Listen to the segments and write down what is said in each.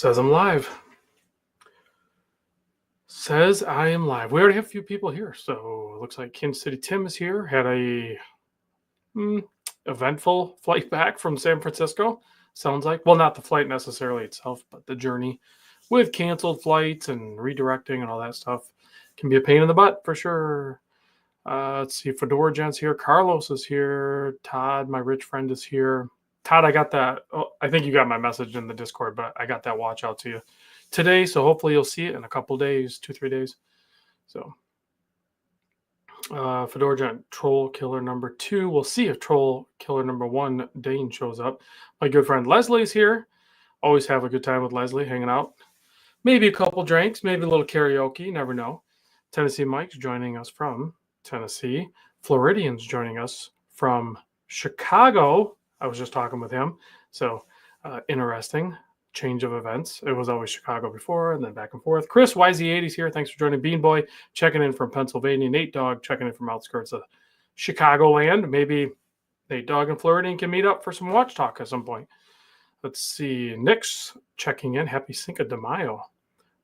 Says I'm live. Says I am live. We already have a few people here, so it looks like Kansas City Tim is here. Had a eventful flight back from San Francisco. Sounds like, well, not the flight necessarily itself, but the journey with canceled flights and redirecting and all that stuff can be a pain in the butt for sure. Let's see, Fedora Gent's here. Carlos is here. Todd, my rich friend, is here. Todd, I got that. Oh, I think you got my message in the Discord, but I got that watch out to you today. So hopefully you'll see it in a couple days, 2-3 days. So Fedora Gent, Troll Killer number 2. We'll see if Troll Killer number 1, Dane, shows up. My good friend Leslie's here. Always have a good time with Leslie hanging out. Maybe a couple drinks, maybe a little karaoke. You never know. Tennessee Mike's joining us from Tennessee. Floridian's joining us from Chicago. I was just talking with him. So interesting change of events. It was always Chicago before and then back and forth. Chris YZ80's here. Thanks for joining. Bean Boy checking in from Pennsylvania. Nate Dogg checking in from outskirts of Chicagoland. Maybe Nate Dogg and Floridian can meet up for some watch talk at some point. Let's see. Nick's checking in. Happy Cinco de Mayo.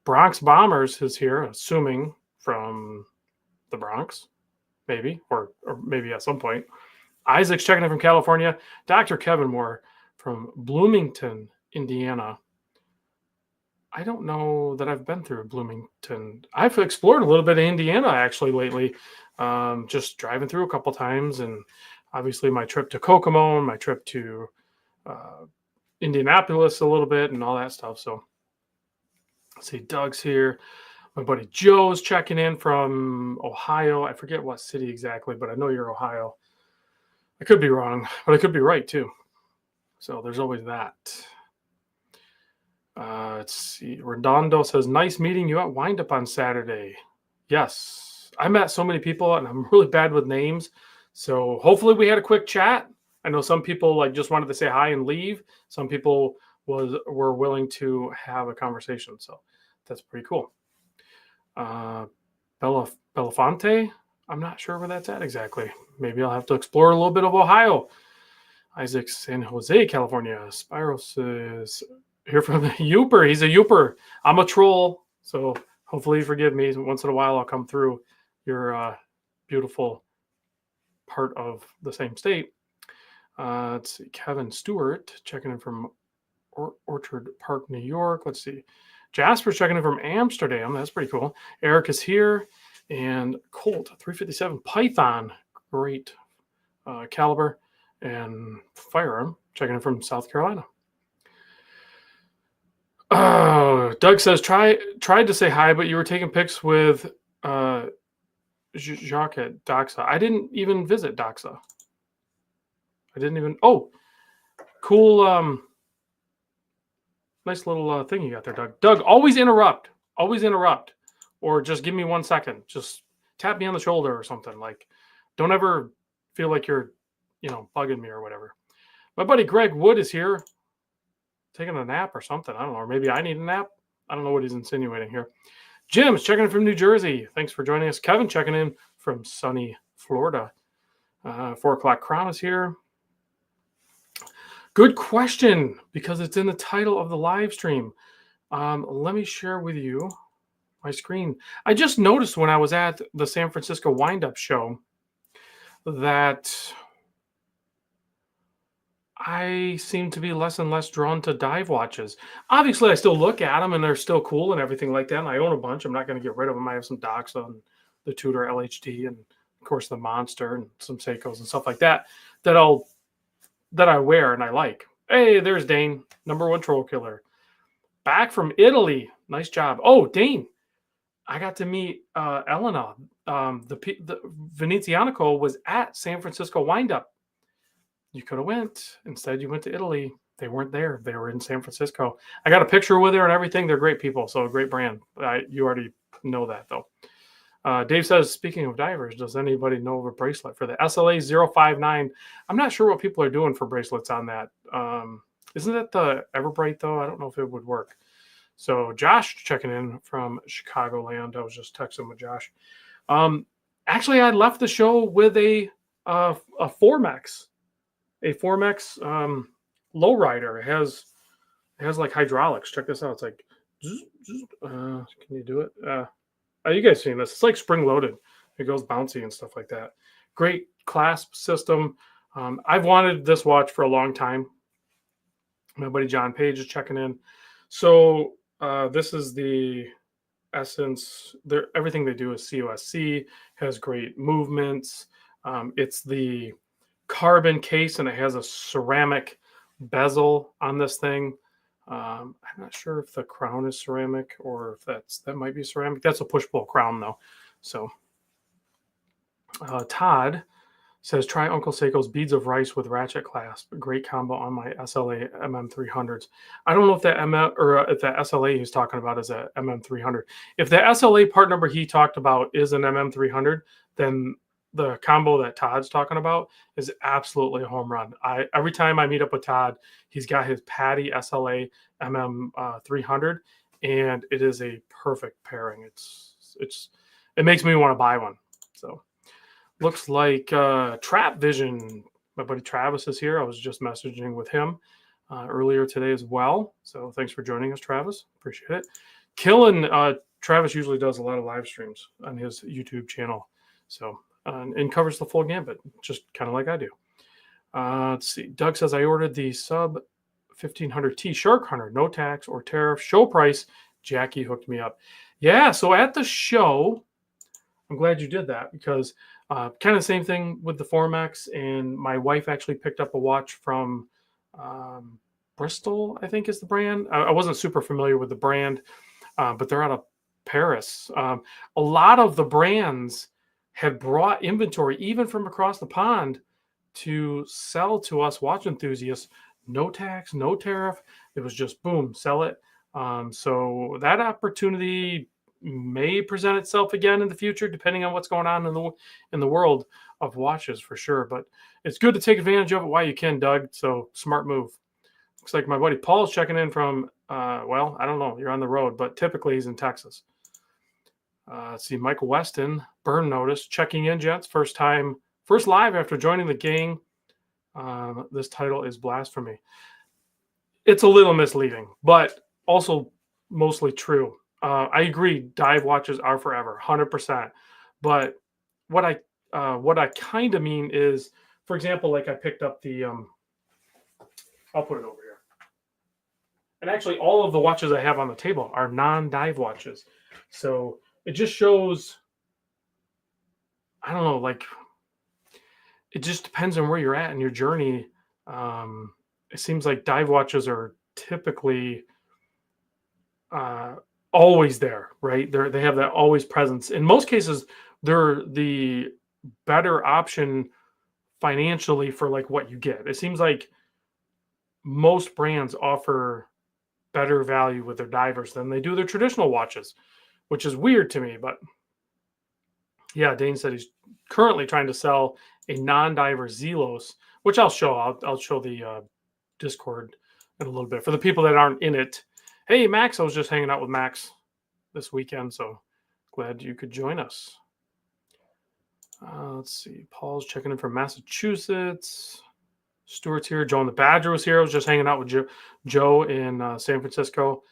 Bronx Bombers is here, assuming from the Bronx, maybe, or maybe at some point. Isaac's checking in from California. Dr. Kevin Moore from Bloomington, Indiana. I don't know that I've been through Bloomington. I've explored a little bit of Indiana actually lately, just driving through a couple times, and obviously my trip to Kokomo, my trip to Indianapolis a little bit, and all that stuff. So let's see, Doug's here. My buddy Joe's checking in from Ohio. I forget what city exactly, but I know you're Ohio. I could be wrong, but I could be right too. So there's always that. Let's see. Redondo says, nice meeting you at Windup on Saturday. Yes. I met so many people and I'm really bad with names. So hopefully we had a quick chat. I know some people just wanted to say hi and leave. Some people were willing to have a conversation. So that's pretty cool. Belafonte, I'm not sure where that's at exactly. Maybe I'll have to explore a little bit of Ohio. Isaac, San Jose, California. Spyros is here from the Youper. He's a Youper. I'm a troll, so hopefully you forgive me. Once in a while I'll come through your beautiful part of the same state. Let's see. Kevin Stewart checking in from Orchard Park, New York. Let's see. Jasper's checking in from Amsterdam. That's pretty cool. Eric is here. And Colt 357 Python, great caliber and firearm, checking in from South Carolina. Doug says, tried to say hi, but you were taking pics with Jacques at Doxa. I didn't even visit Doxa. Oh, cool. Nice little thing you got there, Doug. Doug, always interrupt. Or just give me 1 second. Just tap me on the shoulder or something. Don't ever feel like you're, bugging me or whatever. My buddy Greg Wood is here, taking a nap or something. I don't know. Or maybe I need a nap. I don't know what he's insinuating here. Jim's checking in from New Jersey. Thanks for joining us. Kevin checking in from sunny Florida. 4 o'clock Crown is here. Good question, because it's in the title of the live stream. Let me share with you my screen. I just noticed when I was at the San Francisco Windup show that I seem to be less and less drawn to dive watches. Obviously, I still look at them and they're still cool and everything like that. And I own a bunch. I'm not going to get rid of them. I have some Doxa and the Tudor LHD and, of course, the Monster and some Seikos and stuff like that that I wear and I like. Hey, there's Dane, number 1 troll killer. Back from Italy. Nice job. Oh, Dane. I got to meet Elena. The Venezianico was at San Francisco Windup. You could have went. Instead, you went to Italy. They weren't there. They were in San Francisco. I got a picture with her and everything. They're great people. So a great brand. You already know that, though. Dave says, speaking of divers, does anybody know of a bracelet for the SLA 059? I'm not sure what people are doing for bracelets on that. Isn't that the Everbright, though? I don't know if it would work. So Josh checking in from Chicagoland. I was just texting with Josh. Actually, I left the show with a Formex. A Formex lowrider. It has It has like hydraulics. Check this out. It's like, can you do it? You guys seen this? It's like spring loaded. It goes bouncy and stuff like that. Great clasp system. I've wanted this watch for a long time. My buddy John Page is checking in. So this is the Essence. Everything they do is COSC. Has great movements. It's the carbon case and it has a ceramic bezel on this thing. I'm not sure if the crown is ceramic or if that might be ceramic. That's a push-pull crown though. So Todd says try Uncle Seiko's beads of rice with ratchet clasp. Great combo on my SLA MM300s. I don't know if that if that SLA he's talking about is a MM300. If the SLA part number he talked about is an MM300, then the combo that Todd's talking about is absolutely a home run. Every time I meet up with Todd, he's got his Patty SLA MM300, and it is a perfect pairing. It makes me want to buy one. So looks like Trap Vision. My buddy Travis is here. I was just messaging with him earlier today as well. So thanks for joining us, Travis. Appreciate it. Travis usually does a lot of live streams on his YouTube channel. So and covers the full gambit, just kind of like I do. Let's see. Doug says, I ordered the sub 1500T Shark Hunter, no tax or tariff, show price. Jackie hooked me up. Yeah, so at the show, I'm glad you did that because kind of the same thing with the Formex. And my wife actually picked up a watch from Bristol, I think is the brand. I wasn't super familiar with the brand, but they're out of Paris. A lot of the brands had brought inventory even from across the pond to sell to us watch enthusiasts. No tax, no tariff. It was just boom, sell it. So that opportunity may present itself again in the future, depending on what's going on in the world of watches for sure. But it's good to take advantage of it while you can, Doug. So smart move. Looks like my buddy Paul's checking in from, well, I don't know. You're on the road, but typically he's in Texas. Let's see, Michael Weston, burn notice, checking in, gents. First live after joining the gang. This title is blasphemy. It's a little misleading, but also mostly true. I agree, dive watches are forever, 100%. But what I kind of mean is, for example, like I picked up the, I'll put it over here. And actually, all of the watches I have on the table are non-dive watches. So it just shows, I don't know, like it just depends on where you're at in your journey. It seems like dive watches are typically always there, right? They have that always presence. In most cases, they're the better option financially for like what you get. It seems like most brands offer better value with their divers than they do their traditional watches, which is weird to me. But yeah, Dane said he's currently trying to sell a non-diver Zelos, which I'll show. I'll show the Discord in a little bit for the people that aren't in it. Hey, Max, I was just hanging out with Max this weekend, so glad you could join us. Let's see. Paul's checking in from Massachusetts. Stuart's here. Joe and the Badger was here. I was just hanging out with Joe in San Francisco.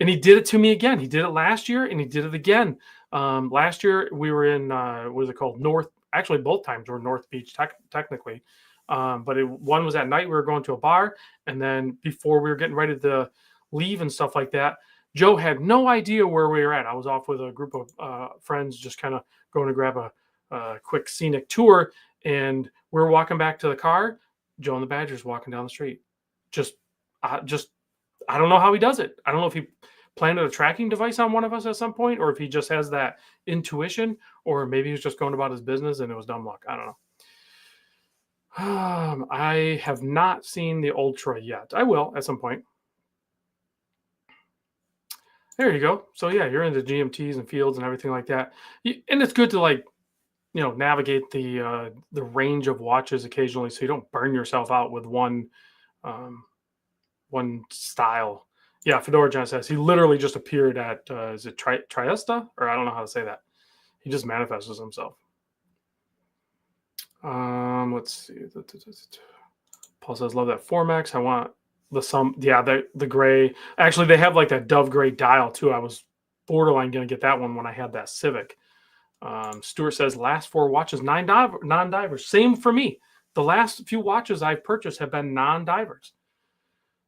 And he did it to me again. He did it last year, and he did it again. Last year, we were in, what is it called? Actually, both times were North Beach, technically. But one was at night. We were going to a bar. And then before we were getting ready to leave and stuff like that, Joe had no idea where we were at. I was off with a group of friends just kind of going to grab a quick scenic tour. And we're walking back to the car. Joe and the Badger's walking down the street. I don't know how he does it. I don't know if he planted a tracking device on one of us at some point, or if he just has that intuition, or maybe he was just going about his business and it was dumb luck. I don't know. I have not seen the Ultra yet. I will at some point. There you go. So yeah, you're into GMTs and fields and everything like that. And it's good to navigate the range of watches occasionally, so you don't burn yourself out with one style. Yeah, Fedora John says he literally just appeared at is it Triesta, or I don't know how to say that. He just manifests himself. Let's see. Paul says, love that Formex. I want the gray. Actually, they have like that dove gray dial too. I was borderline going to get that one when I had that Civic. Stuart says last 4 watches non-divers. Same for me. The last few watches I've purchased have been non-divers.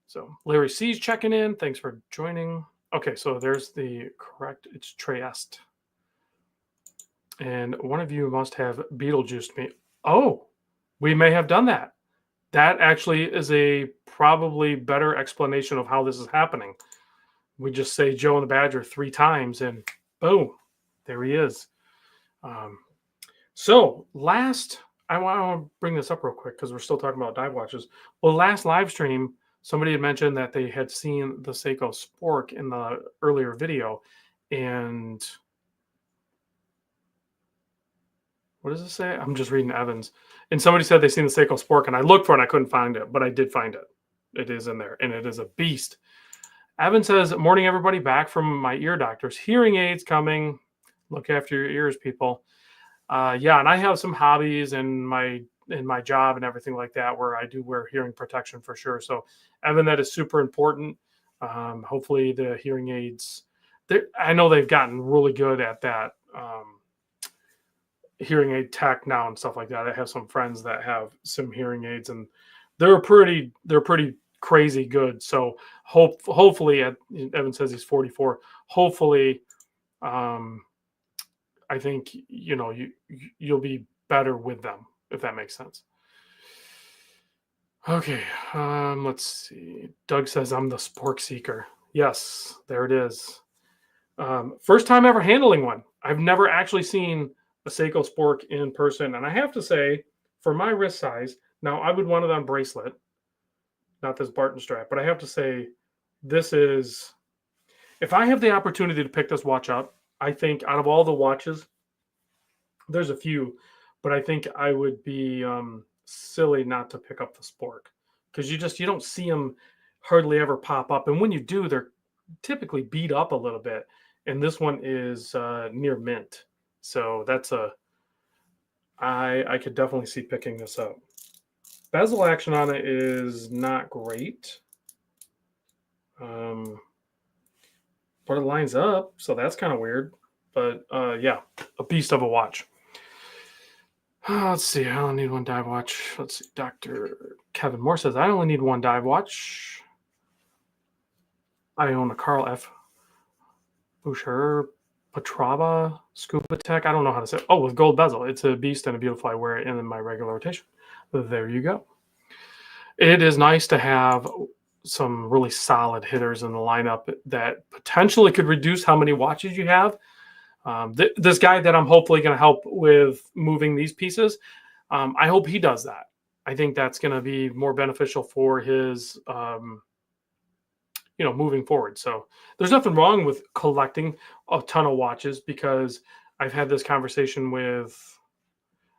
So Larry C's checking in. Thanks for joining. Okay, so there's the correct. It's Trieste. And one of you must have Beetlejuiced me. Oh, we may have done that. That actually is a probably better explanation of how this is happening. We just say Joe and the Badger 3 times and boom, there he is. So I want to bring this up real quick because we're still talking about dive watches. Well, last live stream, somebody had mentioned that they had seen the Seiko Spork in the earlier video. And what does it say? I'm just reading Evans. And somebody said they seen the Seiko Spork, and I looked for it and I couldn't find it, but I did find it. It is in there, and it is a beast. Evan says, morning, everybody. Back from my ear doctors. Hearing aids coming. Look after your ears, people. Yeah, and I have some hobbies in my job and everything like that where I do wear hearing protection for sure. So, Evan, that is super important. Hopefully the hearing aids, I know they've gotten really good at that. Hearing aid tech now and stuff like that. I have some friends that have some hearing aids and they're pretty crazy good. So hopefully, Evan says he's 44. Hopefully, I think you'll be better with them, if that makes sense. Okay, let's see. Doug says I'm the Spork Seeker. Yes, there it is. First time ever handling one. I've never actually seen a Seiko Spork in person, and I have to say, for my wrist size, now I would want it on bracelet, not this Barton strap, but I have to say, this is, if I have the opportunity to pick this watch up, I think out of all the watches, there's a few, but I think I would be silly not to pick up the Spork because you don't see them hardly ever pop up, and when you do, they're typically beat up a little bit. And this one is near mint, so that's I could definitely see picking this up. Bezel action on it is not great, but it lines up, so that's kind of weird. But yeah, a beast of a watch. Let's see. I only need one dive watch. Let's see. Dr. Kevin Moore says, I only need one dive watch. I own a Carl F. Boucher Petrava Scuba Tech. I don't know how to say it. Oh, with gold bezel. It's a beast and a beautiful. I wear it in my regular rotation. There you go. It is nice to have some really solid hitters in the lineup that potentially could reduce how many watches you have. This guy that I'm hopefully going to help with moving these pieces, I hope he does that. I think that's going to be more beneficial for his, moving forward. So there's nothing wrong with collecting a ton of watches because I've had this conversation with,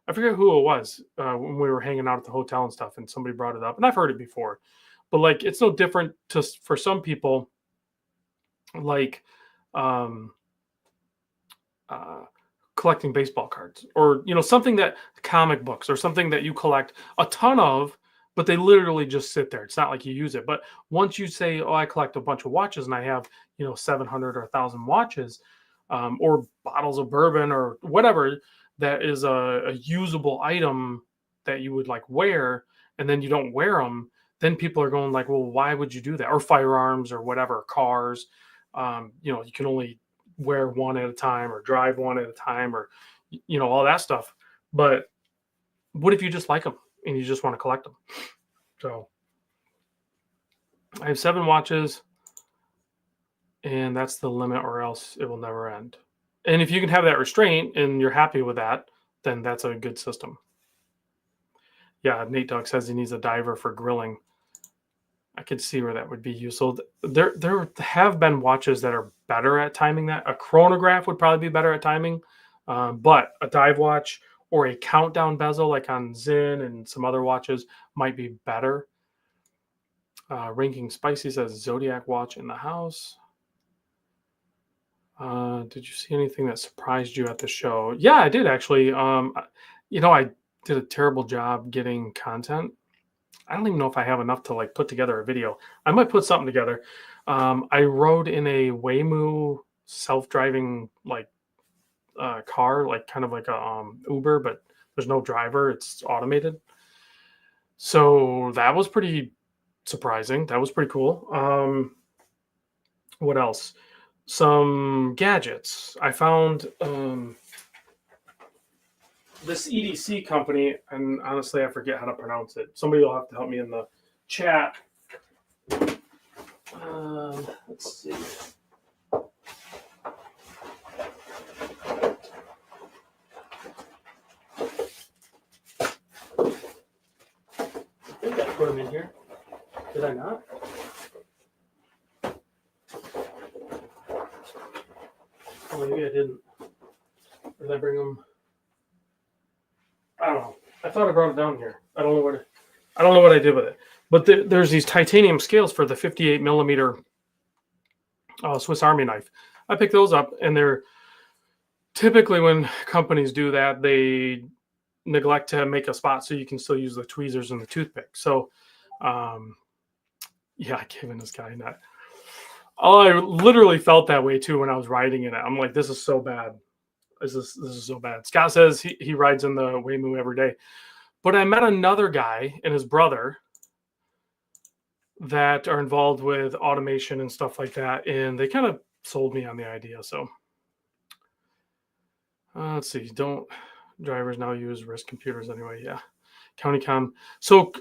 I forget who it was when we were hanging out at the hotel and stuff, and somebody brought it up, and I've heard it before, but like it's no different for some people, like collecting baseball cards or something that comic books or something that you collect a ton of, but they literally just sit there. It's not like you use it. But once you say, oh, I collect a bunch of watches and I have 700 or 1,000 watches, or bottles of bourbon or whatever, that is a usable item that you would like wear, and then you don't wear them, then people are going like, well, why would you do that? Or firearms or whatever, cars, you can only wear one at a time or drive one at a time or all that stuff. But what if you just like them and you just want to collect them? So I have 7 watches and that's the limit, or else it will never end. And if you can have that restraint and you're happy with that, then that's a good system. Yeah, Nate Dog says he needs a diver for grilling. I could see where that would be useful. There have been watches that are better at timing that. A chronograph would probably be better at timing, but a dive watch or a countdown bezel like on Zinn and some other watches might be better. Ranking Spicy says Zodiac watch in the house. Did you see anything that surprised you at the show? Yeah, I did actually. I did a terrible job getting content. I don't even know if I have enough to like put together a video. I might put something together. I rode in a Waymo self-driving like car, like kind of like a Uber, but there's no driver. It's automated. So that was pretty surprising. That was pretty cool. What else? Some gadgets. I found this EDC company, and honestly, I forget how to pronounce it. Somebody will have to help me in the chat. Let's see. I think I put them in here. Did I not? Oh, maybe I didn't. Did I bring them? I don't know. I thought I brought it down here. I don't know what I did with it. But there's these titanium scales for the 58 millimeter Swiss Army knife. I picked those up, and they're typically, when companies do that, they neglect to make a spot so you can still use the tweezers and the toothpick. So, yeah, I gave in this guy that. Oh, I literally felt that way too when I was riding in it. I'm like, this is so bad. This is so bad. Scott says he rides in the Waymo every day. But I met another guy and his brother that are involved with automation and stuff like that, and they kind of sold me on the idea. So let's see. Don't drivers now use RISC computers anyway? Yeah, CountyCom. So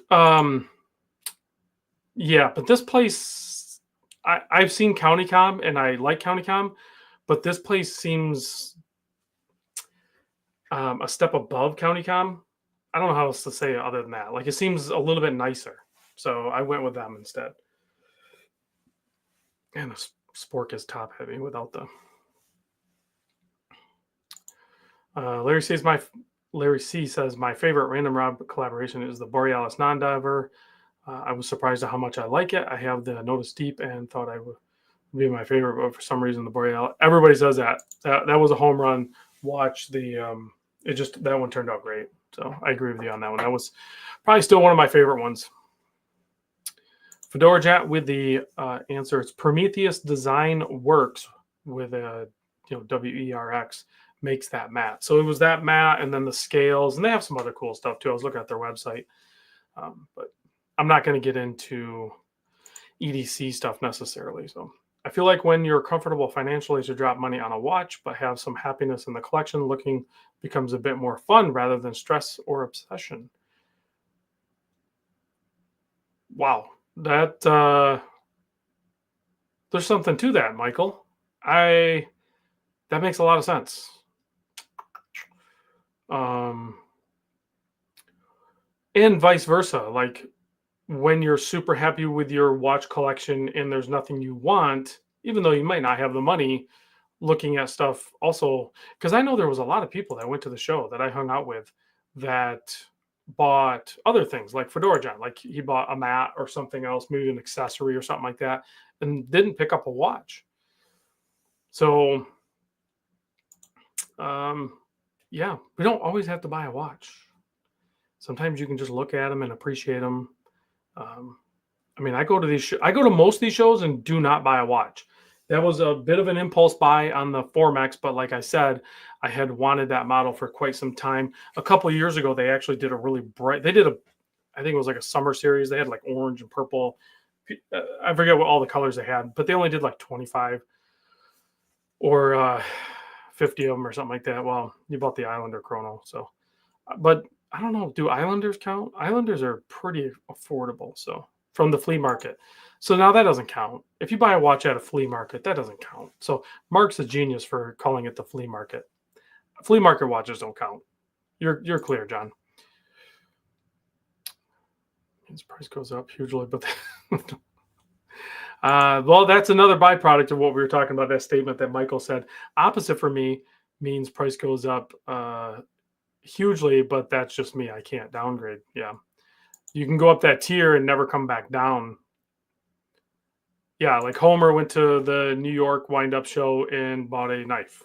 yeah, but this place, I've seen CountyCom and I like CountyCom, but this place seems a step above CountyCom. I don't know how else to say it other than that. Like, it seems a little bit nicer. So I went with them instead. And the Spork is top heavy without the. Larry C says my favorite Random Rob collaboration is the Borealis Non-Diver. I was surprised at how much I like it. I have the Notice Deep and thought I would be my favorite, but for some reason the Borealis. Everybody says that. That was a home run. Watch the. That one turned out great. So I agree with you on that one. That was probably still one of my favorite ones. Fedora Chat with the answer. It's Prometheus Design Works with a WERX makes that mat. So it was that mat and then the scales, and they have some other cool stuff too. I was looking at their website, but I'm not going to get into EDC stuff necessarily. So I feel like when you're comfortable financially to drop money on a watch, but have some happiness in the collection, looking becomes a bit more fun rather than stress or obsession. Wow. That there's something to that, Michael. That makes a lot of sense. And vice versa. Like, when you're super happy with your watch collection and there's nothing you want, even though you might not have the money, looking at stuff also, because I know there was a lot of people that went to the show that I hung out with that bought other things like Fedora John, like he bought a mat or something else, maybe an accessory or something like that, and didn't pick up a watch. So yeah, we don't always have to buy a watch. Sometimes you can just look at them and appreciate them. I mean, I go to most of these shows and do not buy a watch. That was a bit of an impulse buy on the Formex, but like I said, I had wanted that model for quite some time. A couple of years ago, they actually did a really bright. I think it was like a summer series. They had like orange and purple. I forget what all the colors they had, but they only did like 25 or 50 of them or something like that. Well, you bought the Islander Chrono, so. But I don't know. Do Islanders count? Islanders are pretty affordable, so from the flea market. So now that doesn't count. If you buy a watch at a flea market, that doesn't count. So Mark's a genius for calling it the flea market. Flea market watches don't count. You're clear, John. His price goes up hugely, but well, that's another byproduct of what we were talking about. That statement that Michael said. Opposite for me means price goes up hugely, but that's just me. I can't downgrade. Yeah, you can go up that tier and never come back down. Yeah, like Homer went to the New York wind-up show and bought a knife.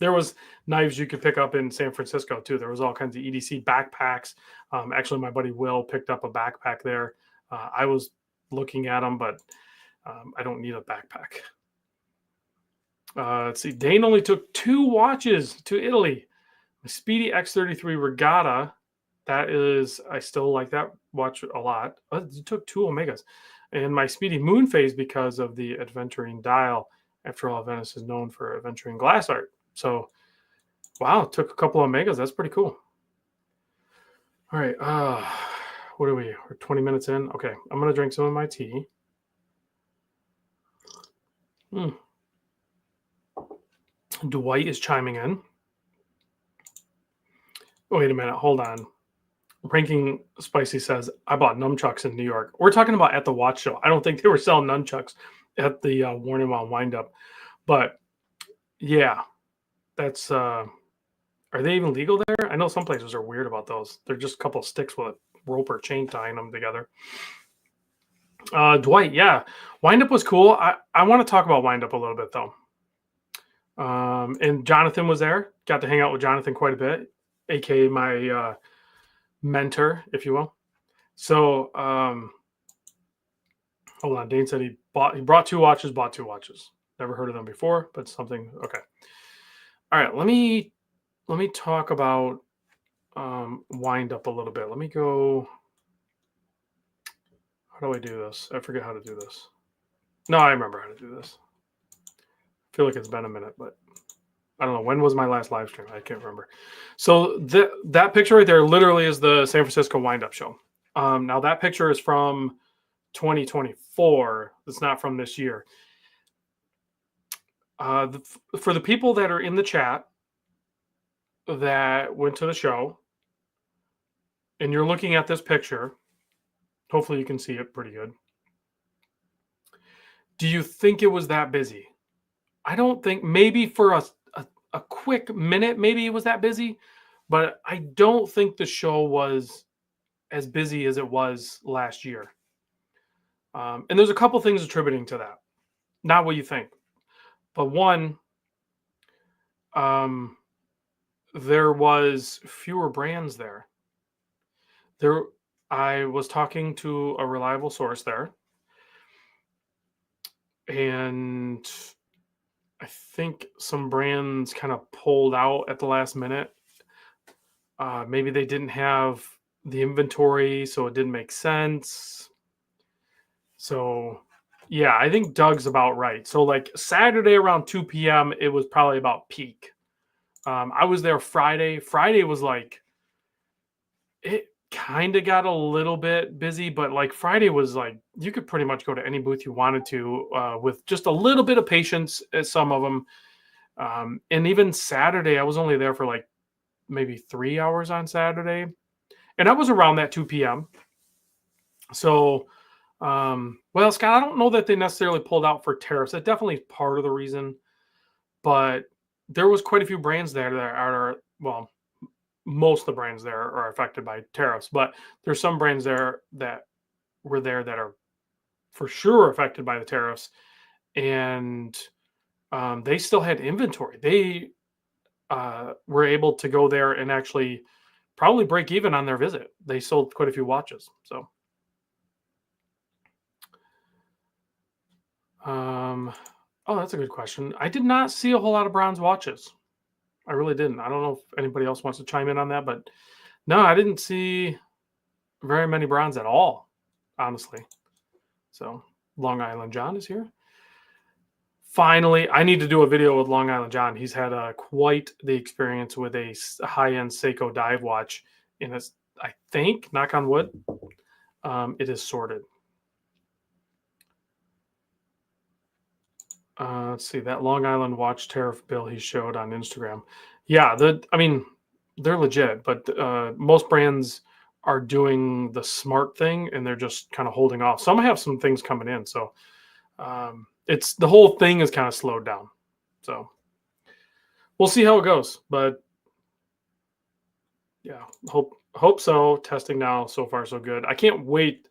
There was knives you could pick up in San Francisco too. There was all kinds of EDC backpacks. Actually, my buddy Will picked up a backpack there. I was looking at them, but I don't need a backpack. Let's see. Dane only took 2 watches to Italy. The Speedy X33 Regatta. That is, I still like that watch a lot. It took 2 Omegas. And my Speedy Moon Phase because of the Adventuring dial. After all, Venice is known for Adventuring glass art. So, wow, took a couple Omegas. That's pretty cool. All right. What are we? We're 20 minutes in. Okay, I'm going to drink some of my tea. Dwight is chiming in. Wait a minute. Hold on. Ranking Spicy says, I bought nunchucks in New York. We're talking about at the watch show. I don't think they were selling nunchucks at the Warning While Wind Up. But yeah, that's are they even legal there? I know some places are weird about those. They're just a couple of sticks with a rope or chain tying them together. Dwight, yeah. Wind Up was cool. I want to talk about Wind Up a little bit though. And Jonathan was there. Got to hang out with Jonathan quite a bit, aka my mentor, if you will. So hold on. Dane said he brought 2 watches, bought 2 watches. Never heard of them before, but something okay. All right, let me talk about Wind Up a little bit. Let me go. How do I do this? I forget how to do this. No, I remember how to do this. I feel like it's been a minute, but I don't know. When was my last live stream? I can't remember. So that picture right there literally is the San Francisco Wind Up show. Now that picture is from 2024. It's not from this year. For the people that are in the chat that went to the show and you're looking at this picture, hopefully you can see it pretty good. Do you think it was that busy? I don't think, maybe for a quick minute, maybe it was that busy, but I don't think the show was as busy as it was last year. And there's a couple things attributing to that. Not what you think. But one, there was fewer brands there. I was talking to a reliable source there, and I think some brands kind of pulled out at the last minute. Maybe they didn't have the inventory, so it didn't make sense. So, yeah, I think Doug's about right. So, like Saturday around 2 p.m., it was probably about peak. I was there Friday. Friday was like, it kind of got a little bit busy, but like Friday was like, you could pretty much go to any booth you wanted to with just a little bit of patience at some of them. And even Saturday, I was only there for like maybe 3 hours on Saturday. And I was around that 2 p.m. So, well, Scott, I don't know that they necessarily pulled out for tariffs. That definitely is part of the reason. But there was quite a few brands there that are, well, most of the brands there are affected by tariffs. But there's some brands there that were there that are for sure affected by the tariffs. And they still had inventory. They were able to go there and actually probably break even on their visit. They sold quite a few watches. So, oh, that's a good question. I did not see a whole lot of bronze watches. I really didn't. I don't know if anybody else wants to chime in on that, but no, I didn't see very many bronze at all, honestly. So, Long Island John is here. Finally, I need to do a video with Long Island John. He's had quite the experience with a high-end Seiko dive watch. And it's, I think, knock on wood, it is sorted. Let's see, that Long Island watch tariff bill he showed on Instagram. Yeah, I mean, they're legit, but most brands are doing the smart thing and they're just kind of holding off. Some have some things coming in, so it's the whole thing is kind of slowed down. So we'll see how it goes, but yeah, hope so. Testing now, so far so good. I can't wait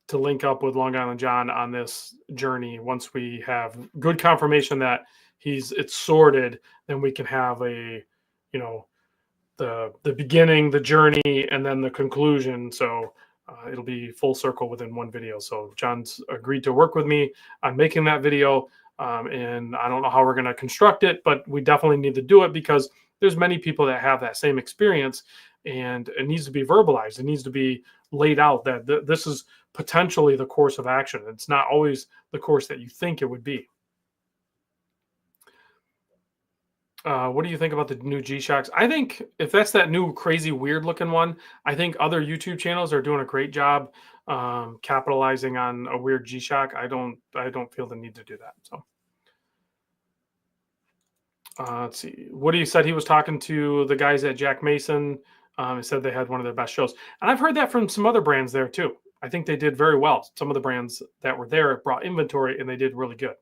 to link up with Long Island John on this journey. Once we have good confirmation that it's sorted, then we can have a, you know, the beginning, the journey, and then the conclusion. So it'll be full circle within one video. So John's agreed to work with me on making that video. And I don't know how we're going to construct it, but we definitely need to do it because there's many people that have that same experience, and it needs to be verbalized. It needs to be laid out that this is potentially the course of action. It's not always the course that you think it would be. What do you think about the new G-Shocks? I think if that's that new crazy weird looking one, I think other YouTube channels are doing a great job capitalizing on a weird G-Shock. I don't feel the need to do that. So let's see. Woody said he was talking to the guys at Jack Mason. He said they had one of their best shows, and I've heard that from some other brands there too. I think they did very well. Some of the brands that were there brought inventory, and they did really good.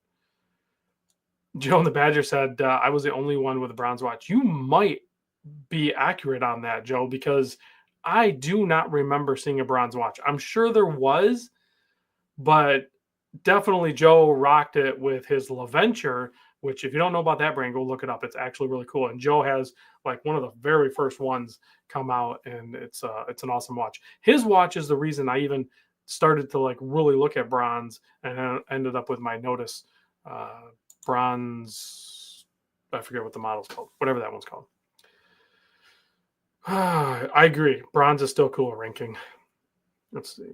Joe and the Badger said, I was the only one with a bronze watch. You might be accurate on that, Joe, because I do not remember seeing a bronze watch. I'm sure there was, but definitely Joe rocked it with his LaVenture, which if you don't know about that brand, go look it up. It's actually really cool. And Joe has like one of the very first ones come out, and it's an awesome watch. His watch is the reason I even started to like really look at bronze, and then ended up with my Notice bronze. I forget what the model's called, whatever that one's called. I agree. Bronze is still cool ranking. Let's see.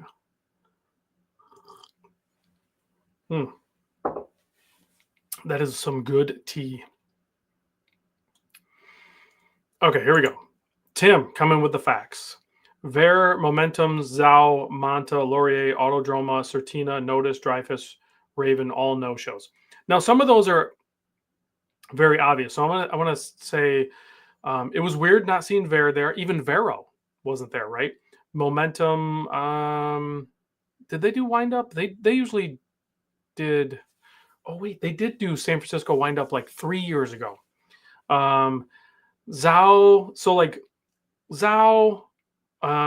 That is some good tea. Okay, here we go. Tim coming with the facts. Ver, Momentum, Zhao, Manta, Laurier, Autodroma, Certina, Notice, Dreyfus, Raven, all no-shows. Now, some of those are very obvious. So I want to say it was weird not seeing Ver there. Even Vero wasn't there, right? Momentum. Did they do wind up? They usually did. Oh wait, they did do San Francisco wind up like 3 years ago. Zhao. So like Zhao.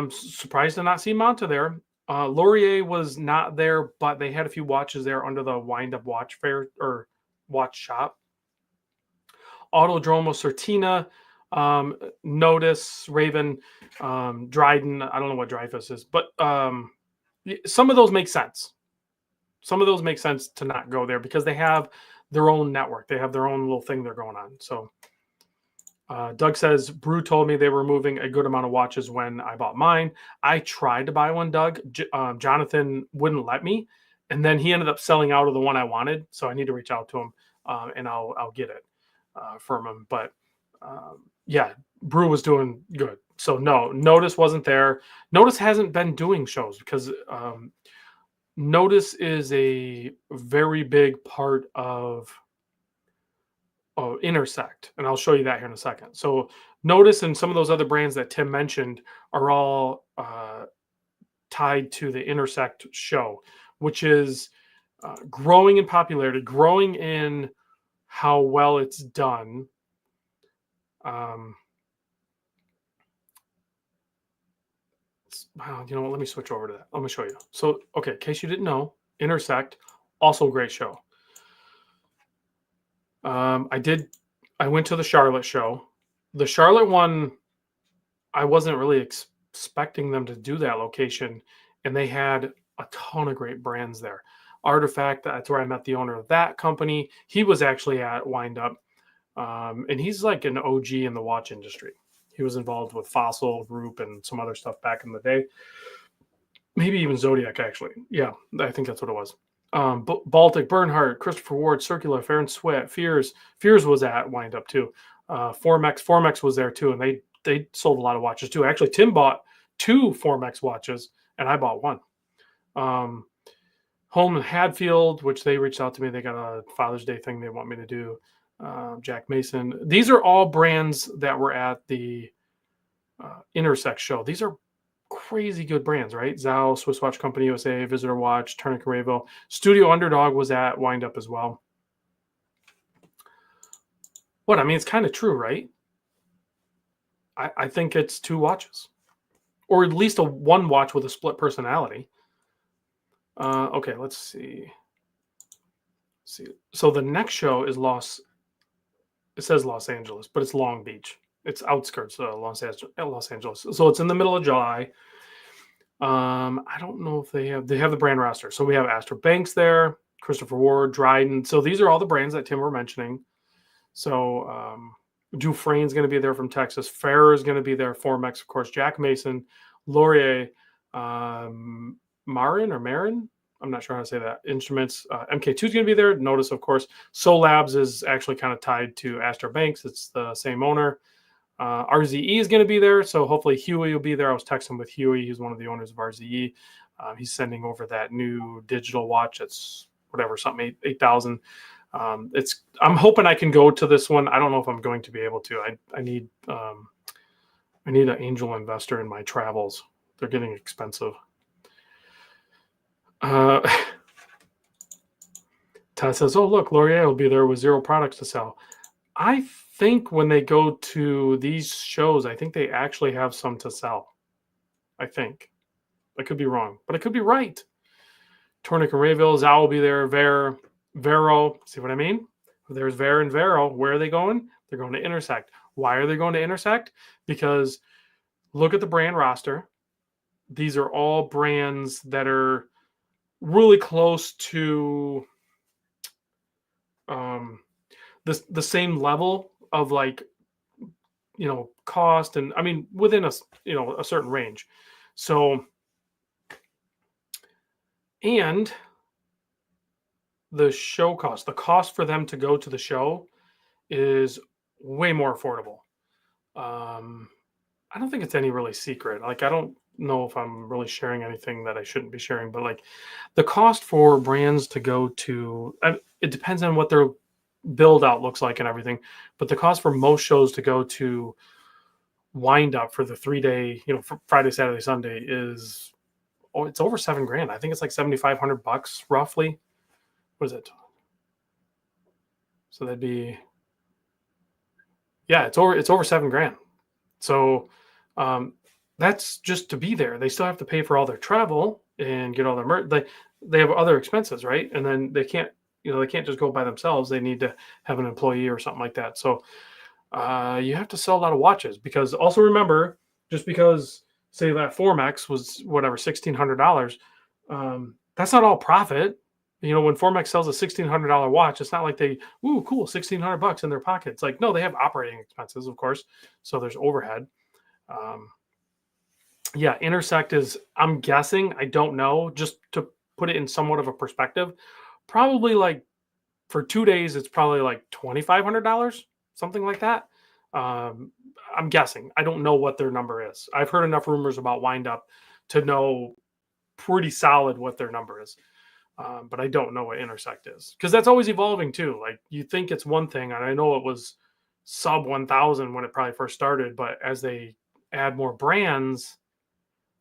Surprised to not see Manta there. Laurier was not there, but they had a few watches there under the wind-up watch fair or watch shop. Autodroma, Certina, Notice, Raven, Dryden. I don't know what Dreyfus is, but some of those make sense. Some of those make sense to not go there because they have their own network. They have their own little thing they're going on. So Doug says, Brew told me they were moving a good amount of watches when I bought mine. I tried to buy one, Doug. Jonathan wouldn't let me. And then he ended up selling out of the one I wanted. So I need to reach out to him and I'll get it from him. But yeah, Brew was doing good. So no, Notice wasn't there. Notice hasn't been doing shows because Notice is a very big part of Intersect, and I'll show you that here in a second. So Notice and some of those other brands that Tim mentioned are all tied to the Intersect show, which is growing in popularity, growing in how well it's done. Wow, you know what? Let me switch over to that. Let me show you. So, okay, in case you didn't know, Intersect, also a great show. I went to the Charlotte show. The Charlotte one, I wasn't really expecting them to do that location, and they had a ton of great brands there. Artifact, that's where I met the owner of that company. He was actually at Wind Up, and he's like an OG in the watch industry. He was involved with Fossil Group and some other stuff back in the day. Maybe even Zodiac, actually. Yeah, I think that's what it was. Baltic, Bernhardt, Christopher Ward, Circular, Fair and Sweat, Fears was at Wind Up too. Formex was there too, and they sold a lot of watches too. Actually, Tim bought 2 Formex watches, and I bought 1. Home and Hadfield, which they reached out to me. They got a Father's Day thing they want me to do. Jack Mason. These are all brands that were at the Intersect show. These are crazy good brands, right? Zhao, Swiss Watch Company USA, Visitor Watch, Tourniquet Rayville. Studio Underdog was at Wind Up as well. What? I mean, it's kind of true, right? I think it's 2 watches. Or at least one watch with a split personality. Okay, let's see. So the next show is it says Los Angeles, but it's Long Beach. It's outskirts of Los Angeles. So it's in the middle of July. I don't know if they have the brand roster. So we have Astor Banks there, Christopher Ward, Dryden. So these are all the brands that Tim were mentioning. So Dufresne's going to be there from Texas. Ferrer is going to be there. Formex, of course. Jack Mason, Laurier, Marin. I'm not sure how to say that. Instruments. MK2 is going to be there. Notice, of course. Sol Labs is actually kind of tied to Astor Banks. It's the same owner. RZE is going to be there, so hopefully Huey will be there. I was texting with Huey. He's one of the owners of RZE. He's sending over that new digital watch. It's whatever, something 8,000. I'm hoping I can go to this one. I don't know if I'm going to be able to. I need an angel investor in my travels. They're getting expensive. Todd says, "Oh look, Laurier will be there with 0 products to sell." I think when they go to these shows, I think they actually have some to sell. I think. I could be wrong, but I could be right. Tornik and Rayville, Zao will be there. Vero, see what I mean? There's Ver and Vero. Where are they going? They're going to Intersect. Why are they going to Intersect? Because look at the brand roster. These are all brands that are really close to the same level of cost, and I mean within a certain range. So, and the show cost, the cost for them to go to the show is way more affordable. I don't think it's any really secret. Like, I don't know if I'm really sharing anything that I shouldn't be sharing, but like the cost for brands to go to, it depends on what their build out looks like and everything. But the cost for most shows to go to Wind Up for the 3-day, Friday, Saturday, Sunday is, it's over $7,000. I think it's like $7,500 roughly. What is it? So that'd be, yeah, it's over $7,000. So that's just to be there. They still have to pay for all their travel and get all their they have other expenses, right? And then they can't just go by themselves. They need to have an employee or something like that. So you have to sell a lot of watches, because also remember, just because say that Formex was whatever $1,600, that's not all profit. When Formex sells a $1,600 watch, it's not like they, ooh, cool, $1,600 in their pocket. It's like, no, they have operating expenses, of course. So there's overhead. Yeah, Intersect is, I'm guessing, I don't know, just to put it in somewhat of a perspective, probably like for 2 days, it's probably like $2,500, something like that. I'm guessing. I don't know what their number is. I've heard enough rumors about Wind Up to know pretty solid what their number is. But I don't know what Intersect is, because that's always evolving too. Like, you think it's one thing, and I know it was sub 1,000 when it probably first started, but as they add more brands,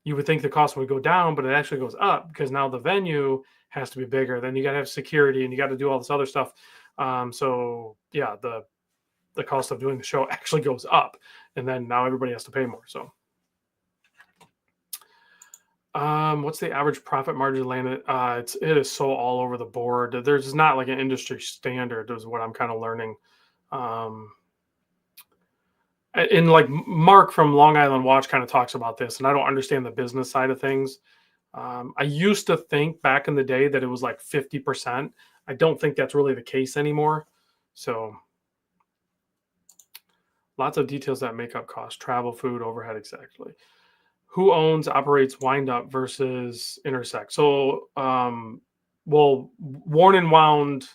you would think the cost would go down, but it actually goes up, because now the venue has to be bigger. Then you got to have security, and you got to do all this other stuff. So yeah, the cost of doing the show actually goes up, and then now everybody has to pay more. So, what's the average profit margin landed? It is so all over the board. There's not like an industry standard, is what I'm kind of learning. And like Mark from Long Island Watch kind of talks about this, and I don't understand the business side of things. I used to think back in the day that it was like 50%. I don't think that's really the case anymore. So lots of details that make up cost: travel, food, overhead, exactly. Who owns, operates Wind Up versus Intersect? So, well, Worn and Wound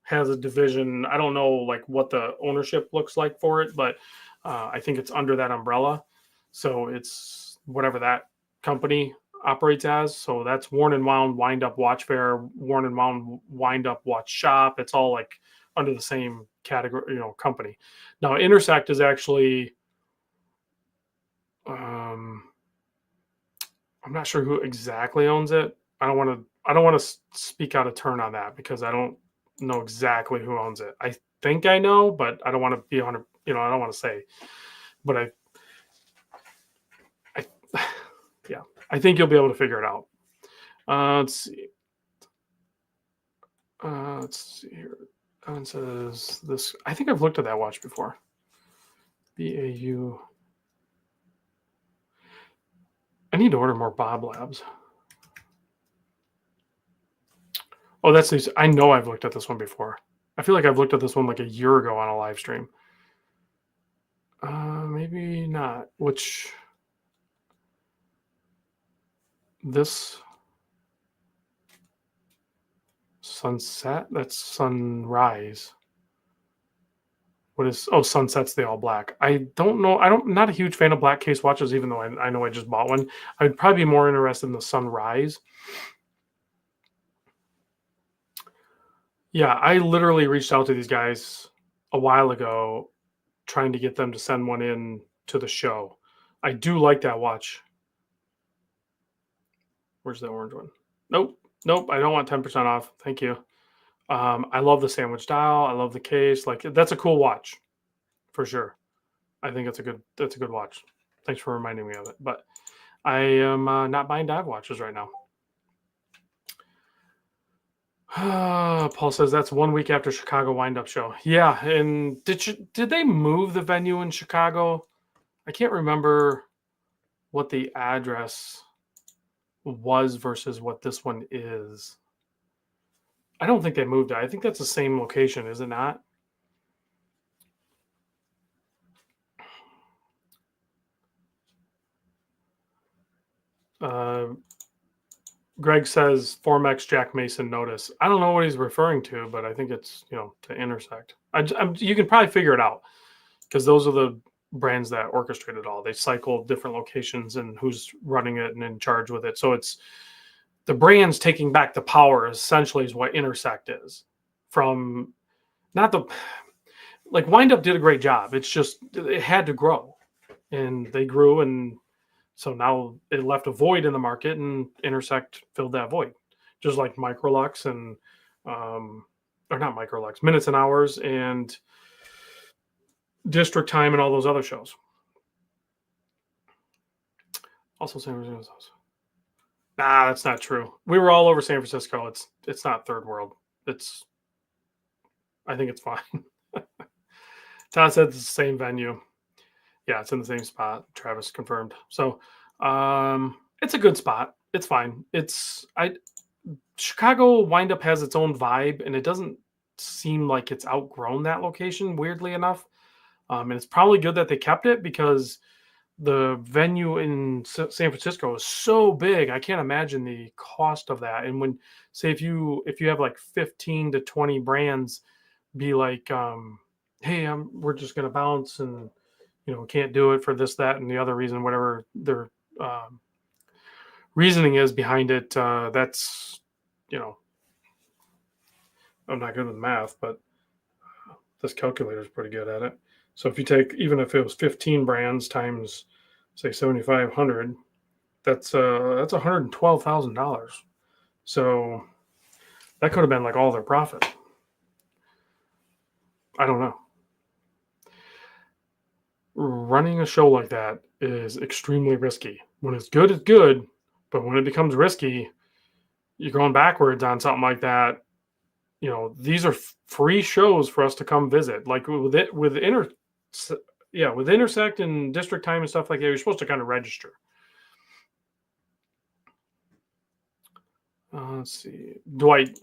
has a division. I don't know like what the ownership looks like for it, but I think it's under that umbrella. So it's whatever that company operates as. So that's Worn and Wound Wind Up Watch Fair, Worn and Wound Wind Up Watch Shop. It's all like under the same category, company. Now Intersect is actually, I'm not sure who exactly owns it. I don't want to speak out of turn on that, because I don't know exactly who owns it. I think I know, but I don't want to be 100. I don't want to say, but I yeah, I think you'll be able to figure it out. Let's see. Let's see here. It says this. I think I've looked at that watch before. BAU. I need to order more Bob Labs. Oh, that's these. I know I've looked at this one before. I feel like I've looked at this one like a year ago on a live stream. Maybe not. Which this sunset? That's sunrise. What is? Oh, sunset's the all black. I don't know. I'm not a huge fan of black case watches, even though I know I just bought one. I'd probably be more interested in the sunrise. Yeah, I literally reached out to these guys a while ago trying to get them to send one in to the show. I do like that watch. Where's the orange one? Nope. Nope. I don't want 10% off. Thank you. I love the sandwich dial. I love the case. Like that's a cool watch for sure. I think that's a good watch. Thanks for reminding me of it. But I am not buying dive watches right now. Paul says that's 1 week after Chicago wind-up show. Yeah, and did they move the venue in Chicago? I can't remember what the address was versus what this one is. I don't think they moved it. I think that's the same location, is it not? Greg says Formex Jack Mason notice. I don't know what he's referring to, but I think it's to Intersect. You can probably figure it out because those are the brands that orchestrate it all. They cycle different locations and who's running it and in charge with it. So it's the brands taking back the power. Essentially, is what Intersect is. From not the like Wind Up did a great job. It's just it had to grow, and they grew and. So now it left a void in the market, and Intersect filled that void, just like Microlux and, or not Microlux, Minutes and Hours and District Time and all those other shows. Also, San Francisco. Nah, that's not true. We were all over San Francisco. It's not third world. I think it's fine. Todd said it's the same venue. Yeah, it's in the same spot. Travis confirmed. So it's a good spot. It's fine. Chicago Wind Up has its own vibe, and it doesn't seem like it's outgrown that location, weirdly enough. And it's probably good that they kept it because the venue in San Francisco is so big. I can't imagine the cost of that. And when say if you have like 15 to 20 brands, be like, hey, we're just gonna bounce and can't do it for this, that, and the other reason, whatever their reasoning is behind it. That's, I'm not good with math, but this calculator is pretty good at it. So if you take, even if it was 15 brands times, say 7,500, that's $112,000. So that could have been like all their profit. I don't know. Running a show like that is extremely risky. When it's good, but when it becomes risky, you're going backwards on something like that. These are free shows for us to come visit. Like with Intersect and District Time and stuff like that, you're supposed to kind of register. Let's see. Dwight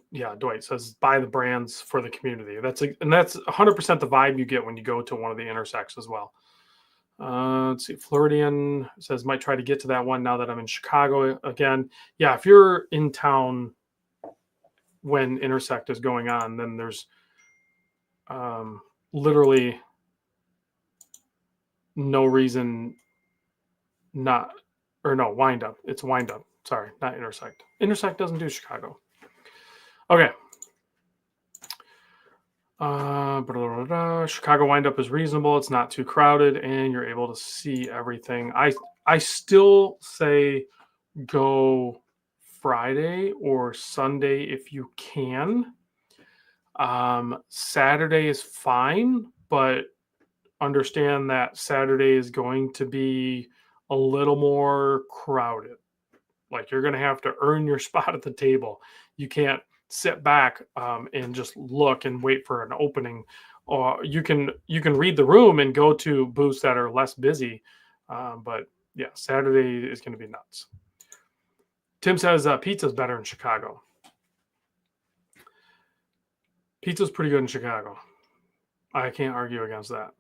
says buy the brands for the community. That's 100% the vibe you get when you go to one of the Intersects as well. Let's see. Floridian says might try to get to that one now that I'm in Chicago again. Yeah, if you're in town when Intersect is going on, then there's literally no reason Wind Up. It's Wind Up. Sorry, not Intersect. Intersect doesn't do Chicago. Okay. Chicago Wind Up is reasonable. It's not too crowded, and you're able to see everything. I still say go Friday or Sunday if you can. Saturday is fine, but understand that Saturday is going to be a little more crowded. Like you're going to have to earn your spot at the table. You can't sit back and just look and wait for an opening, or you can read the room and go to booths that are less busy. But yeah, Saturday is going to be nuts. Tim says pizza's better in Chicago. Pizza's pretty good in Chicago. I can't argue against that.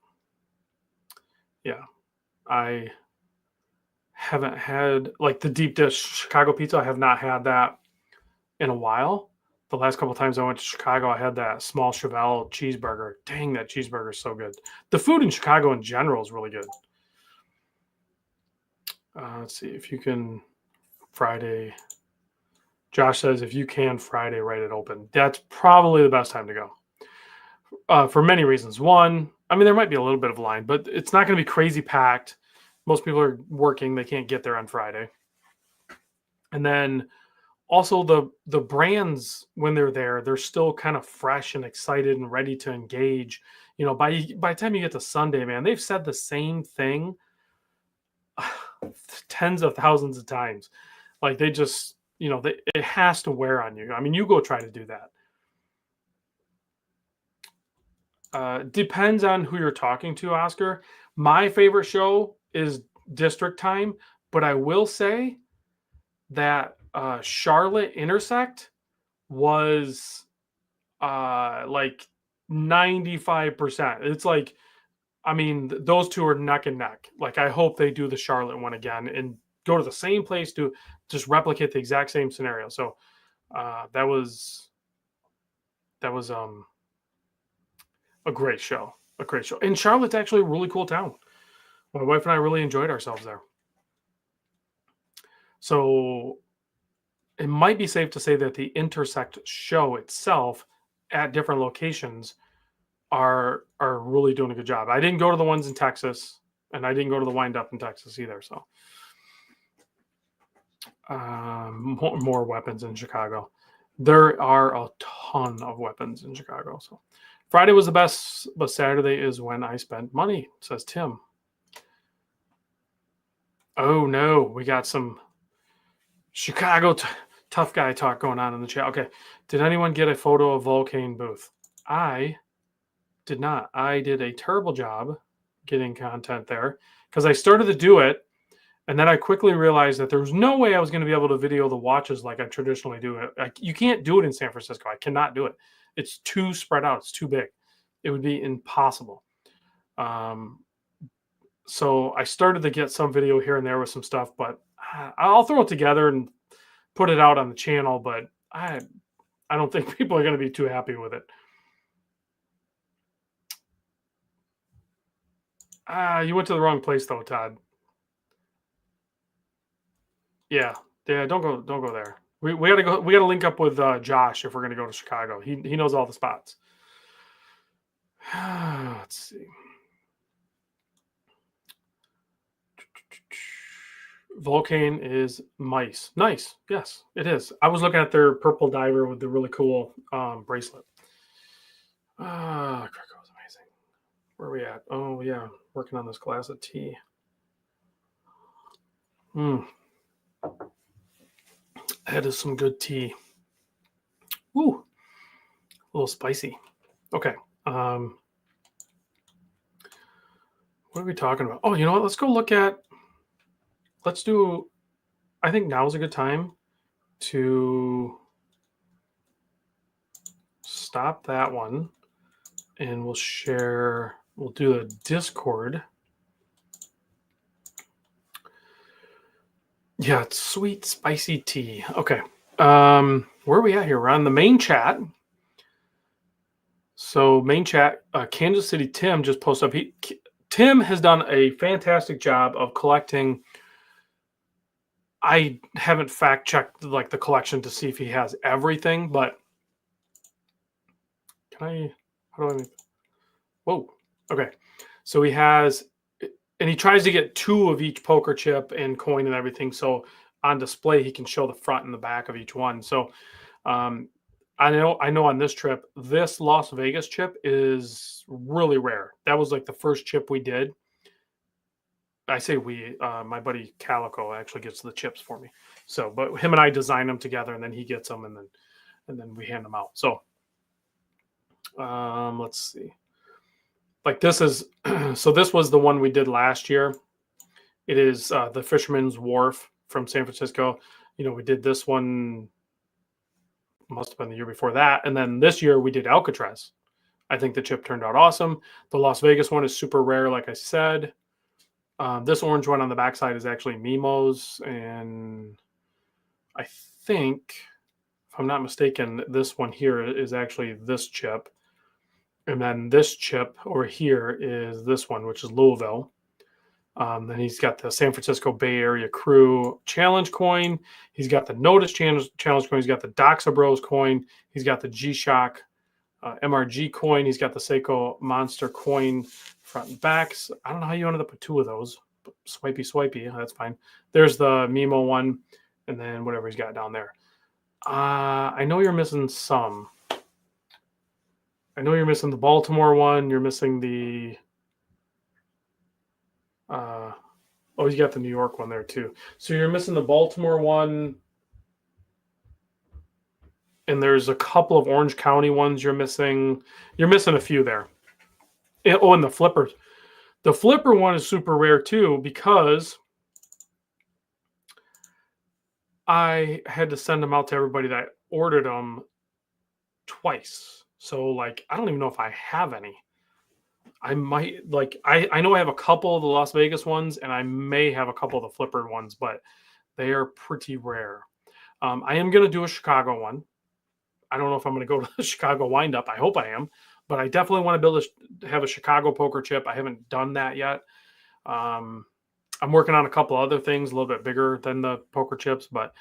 Yeah, I haven't had like the deep dish Chicago pizza. I have not had that in a while. The last couple times I went to Chicago, I had that small Chevelle cheeseburger. Dang, that cheeseburger is so good. The food in Chicago in general is really good. Let's see if you can Friday. Josh says if you can Friday, right it open. That's probably the best time to go. For many reasons. One, I mean, there might be a little bit of a line, but it's not going to be crazy packed. Most people are working; they can't get there on Friday. And then also the brands when they're there, they're still kind of fresh and excited and ready to engage. You know, by the time you get to Sunday, man, they've said the same thing tens of thousands of times. Like they just, you know, it has to wear on you. I mean, you go try to do that. Depends on who you're talking to, Oscar. My favorite show is District Time, but I will say that Charlotte Intersect was like 95%. It's like, I mean, those two are neck and neck. Like, I hope they do the Charlotte one again and go to the same place to just replicate the exact same scenario. So that was a great show. A great show. And Charlotte's actually a really cool town. My wife and I really enjoyed ourselves there. So it might be safe to say that the Intersect show itself at different locations are really doing a good job. I didn't go to the ones in Texas, and I didn't go to the Wind Up in Texas either. So more weapons in Chicago. There are a ton of weapons in Chicago. So Friday was the best, but Saturday is when I spent money, says Tim. Oh no, we got some Chicago tough guy talk going on in the chat. Okay, did anyone get a photo of Volcane booth? I did not. I did a terrible job getting content there because I started to do it, and then I quickly realized that there was no way I was going to be able to video the watches like I traditionally do. You can't do it in San Francisco. I cannot do it. It's too spread out. It's too big. It would be impossible. So I started to get some video here and there with some stuff, but I'll throw it together and put it out on the channel. But I don't think people are going to be too happy with it. You went to the wrong place though, Todd. Yeah. Don't go there. We gotta go. We gotta link up with Josh if we're gonna go to Chicago. He knows all the spots. Let's see. Volcane is mice. Nice. Yes, it is. I was looking at their purple diver with the really cool bracelet. Krakow is amazing. Where are we at? Oh yeah, working on this glass of tea. That is some good tea. Ooh, a little spicy. Okay. What are we talking about? Oh, you know what? Let's go look at. Let's do. I think now is a good time to stop that one, and we'll share. We'll do a Discord. Yeah, it's sweet, spicy tea. Okay. Where are we at here? We're on the main chat. So main chat, Kansas City Tim just posted up. Tim has done a fantastic job of collecting. I haven't fact checked like the collection to see if he has everything, but how do I? Whoa. Okay. So he has, and he tries to get 2 of each poker chip and coin and everything. So on display, he can show the front and the back of each one. So I know on this trip, this Las Vegas chip is really rare. That was like the first chip we did. I say we, my buddy Calico actually gets the chips for me. So, but him and I design them together, and then he gets them, and then and then we hand them out. So let's see. Like this is, so this was the one we did last year. It is the Fisherman's Wharf from San Francisco. We did this one, must have been the year before that. And then this year we did Alcatraz. I think the chip turned out awesome. The Las Vegas one is super rare, like I said. This orange one on the backside is actually Nemo's. And I think, if I'm not mistaken, this one here is actually this chip. And then this chip over here is this one, which is Louisville. Then he's got the San Francisco Bay Area Crew Challenge coin. He's got the Notice Challenge coin. He's got the Doxa Bros coin. He's got the G-Shock MRG coin. He's got the Seiko Monster coin front and backs. I don't know how you ended up with two of those. But swipey. That's fine. There's the Mimo one, and then whatever he's got down there. I know you're missing some. I know you're missing the Baltimore one. You're missing the... you got the New York one there too. So you're missing the Baltimore one. And there's a couple of Orange County ones you're missing. You're missing a few there. And the flippers. The flipper one is super rare too because I had to send them out to everybody that ordered them twice. So I don't even know if I have any. I might I know I have a couple of the Las Vegas ones, and I may have a couple of the flipper ones, but they are pretty rare. I am going to do a Chicago one. I don't know if I'm going to go to the Chicago Windup. I hope I am, but I definitely want to have a Chicago poker chip. I haven't done that yet. I'm working on a couple other things a little bit bigger than the poker chips, but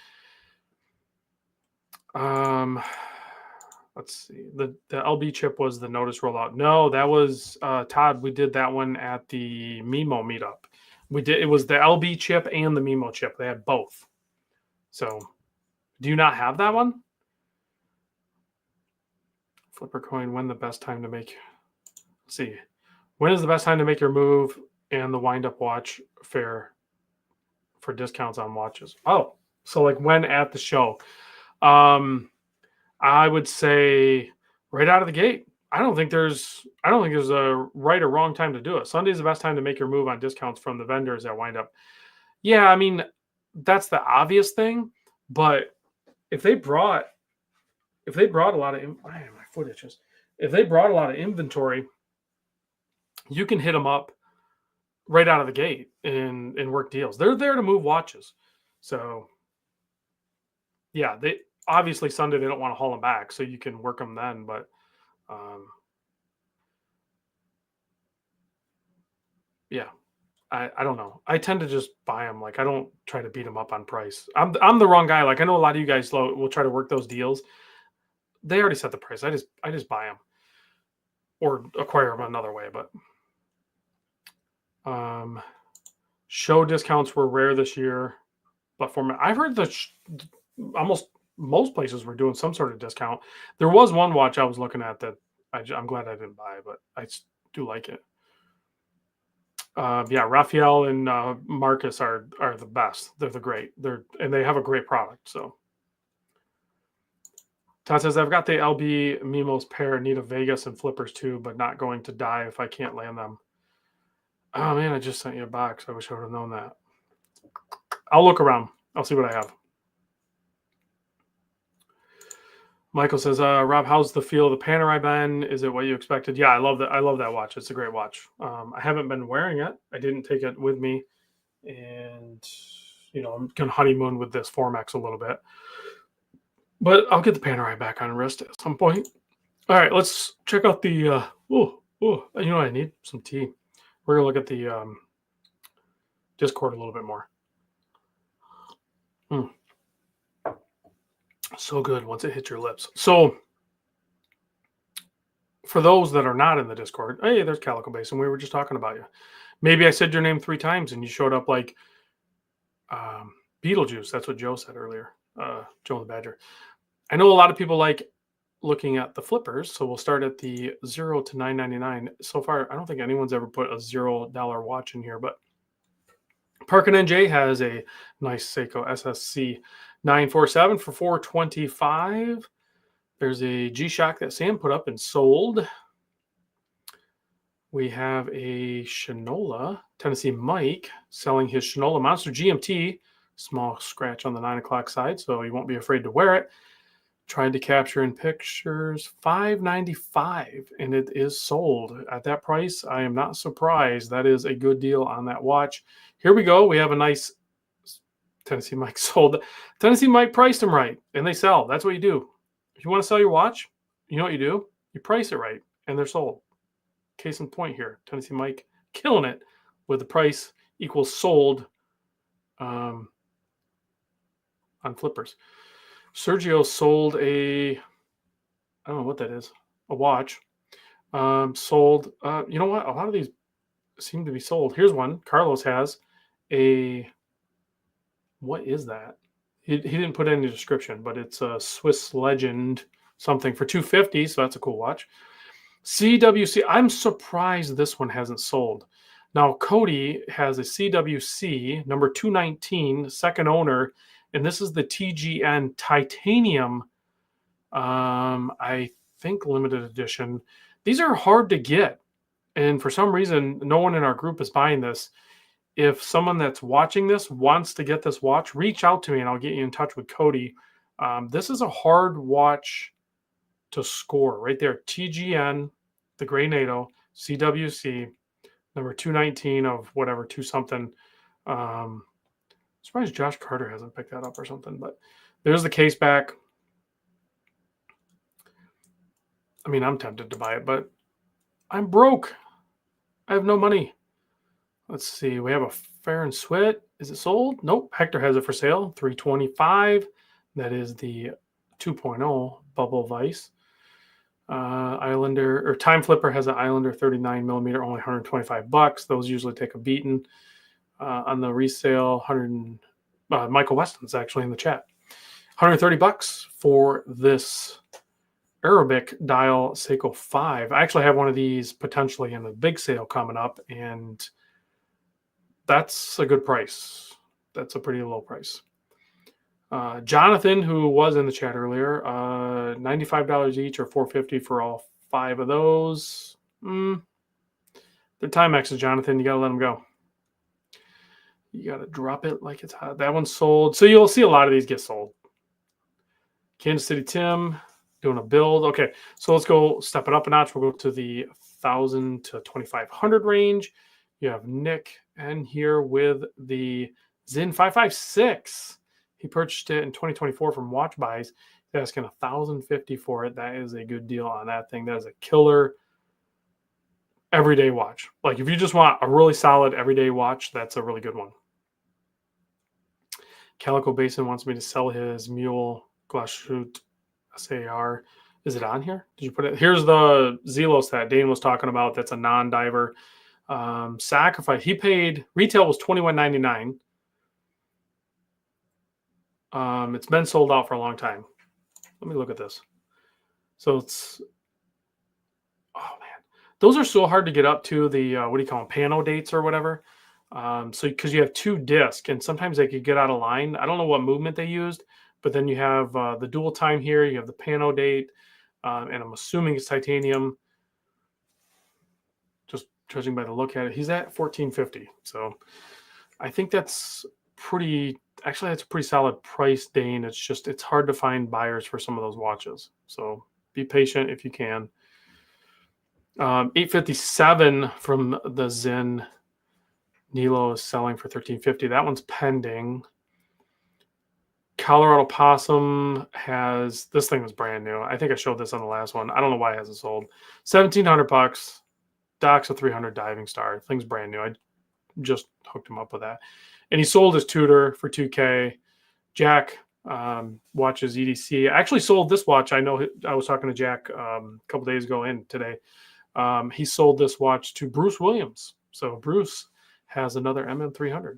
let's see. The LB chip was the Notice rollout. No, that was Todd. We did that one at the Mimo meetup. It was the LB chip and the Mimo chip. They had both. So, do you not have that one? Flipper coin. When the best time to make? Let's see. When is the best time to make your move and the wind up watch fair for discounts on watches? Oh, so when at the show? I would say right out of the gate. I don't think there's a right or wrong time to do it. Sunday's the best time to make your move on discounts from the vendors that wind up. Yeah, I mean, that's the obvious thing, but if they brought a lot of my foot itches. If they brought a lot of inventory, you can hit them up right out of the gate and work deals. They're there to move watches. So yeah, they obviously Sunday they don't want to haul them back, so you can work them then. But yeah, I don't know. I tend to just buy them. I don't try to beat them up on price. I'm the wrong guy. I know a lot of you guys will try to work those deals. They already set the price. I just buy them or acquire them another way. But show discounts were rare this year, but I've heard that almost most places were doing some sort of discount. There was one watch I was looking at that I'm glad I didn't buy, but I do like it. Yeah, Raphael and Marcus are the best. They're the great. And they have a great product. So Todd says, I've got the LB Mimos pair, need a Vegas and flippers too, but not going to die if I can't land them. Oh man, I just sent you a box. I wish I would have known that. I'll look around. I'll see what I have. Michael says, Rob, how's the feel of the Panerai Ben? Is it what you expected? Yeah, I love that. I love that watch. It's a great watch. I haven't been wearing it. I didn't take it with me. And, I'm going to honeymoon with this Formex a little bit. But I'll get the Panerai back on wrist at some point. All right, let's check out the, you know what I need? Some tea. We're going to look at the Discord a little bit more. So good once it hits your lips. So for those that are not in the Discord, hey, there's Calico Basin. We were just talking about you. Maybe I said your name 3 times and you showed up like Beetlejuice. That's what Joe said earlier. Joe the Badger. I know a lot of people like looking at the flippers, so we'll start at the $0 to $9.99. So far, I don't think anyone's ever put a $0 watch in here, but Parkin NJ has a nice Seiko SSC 947 for $425. There's a G-Shock that Sam put up and sold. We have a Shinola, Tennessee Mike, selling his Shinola Monster GMT. Small scratch on the 9 o'clock side, so you won't be afraid to wear it. Tried to capture in pictures, $595, and it is sold at that price. I am not surprised. That is a good deal on that watch. Here we go. We have a nice Tennessee Mike sold. Tennessee Mike priced them right, and they sell. That's what you do. If you want to sell your watch, you know what you do? You price it right, and they're sold. Case in point here, Tennessee Mike killing it with the price equals sold on flippers. Sergio sold I don't know what that is, a watch. Sold, you know what? A lot of these seem to be sold. Here's one. Carlos has what is that? He didn't put any description, but it's a Swiss Legend something for $250, so that's a cool watch. CWC, I'm surprised this one hasn't sold. Now, Cody has a CWC number 219, second owner, and this is the TGN Titanium, I think limited edition. These are hard to get, and for some reason, no one in our group is buying this. If someone that's watching this wants to get this watch, reach out to me and I'll get you in touch with Cody. This is a hard watch to score right there. TGN, the Gray NATO, CWC, number 219 of whatever, 2 something. Surprised Josh Carter hasn't picked that up or something, but there's the case back. I mean, I'm tempted to buy it, but I'm broke. I have no money. Let's see. We have a Fair and Sweat. Is it sold? Nope. Hector has it for sale. $325. That is the 2.0 Bubble Vice. Islander or Time Flipper has an Islander 39 millimeter, only $125. Those usually take a beating. On the resale, Michael Weston's actually in the chat. $130 for this Arabic dial Seiko 5. I actually have one of these potentially in a big sale coming up, and that's a good price. That's a pretty low price. Jonathan, who was in the chat earlier, $95 each or $450 for all 5 of those. They're Timexes, Jonathan. You got to let them go. You got to drop it like it's hot. That one's sold. So you'll see a lot of these get sold. Kansas City Tim doing a build. Okay, so let's go step it up a notch. We'll go to the 1,000 to 2,500 range. You have Nick and here with the Zin 556. He purchased it in 2024 from Watch Buys. He's asking $1,050 for it. That is a good deal on that thing. That is a killer everyday watch. Like if you just want a really solid everyday watch, that's a really good one. Calico Basin wants me to sell his Mule Glashut SAR. Is it on here? Did you put it? Here's the Zelos that Dane was talking about. That's a non-diver. Sacrifice. He paid, retail was $21.99. It's been sold out for a long time. Let me look at this. So it's, oh man, those are so hard to get up to the, what do you call them? Pano dates or whatever. So because you have 2 discs and sometimes they could get out of line. I don't know what movement they used, but then you have the dual time here. You have the Pano date, and I'm assuming it's titanium. Just judging by the look at it, he's at $1,450. So I think that's pretty. Actually, that's a pretty solid price, Dane. It's just it's hard to find buyers for some of those watches. So be patient if you can. $857 from the Zen. Nilo is selling for $1,350. That one's pending. Colorado Possum has, this thing was brand new. I think I showed this on the last one. I don't know why it hasn't sold. $1,700. Doc's a 300 diving star. Thing's brand new. I just hooked him up with that. And he sold his Tudor for $2K. Jack watches EDC. I actually sold this watch. I know I was talking to Jack a couple days ago and today. He sold this watch to Bruce Williams. So Bruce has another MM300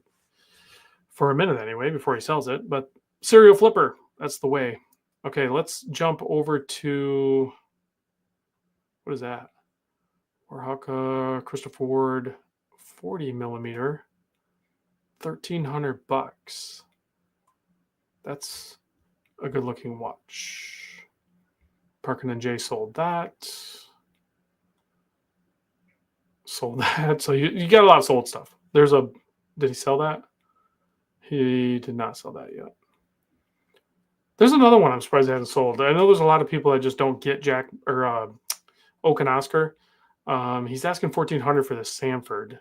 for a minute anyway before he sells it. But Serial Flipper, that's the way. Okay, let's jump over to, what is that? Warhawk Christopher Ward 40 millimeter, $1,300. That's a good looking watch. Parkin and Jay sold that. Sold that. So you got a lot of sold stuff. Did he sell that? He did not sell that yet. There's another one I'm surprised I haven't sold. I know there's a lot of people that just don't get Jack or Oak and Oscar. He's asking $1,400 for the Sanford,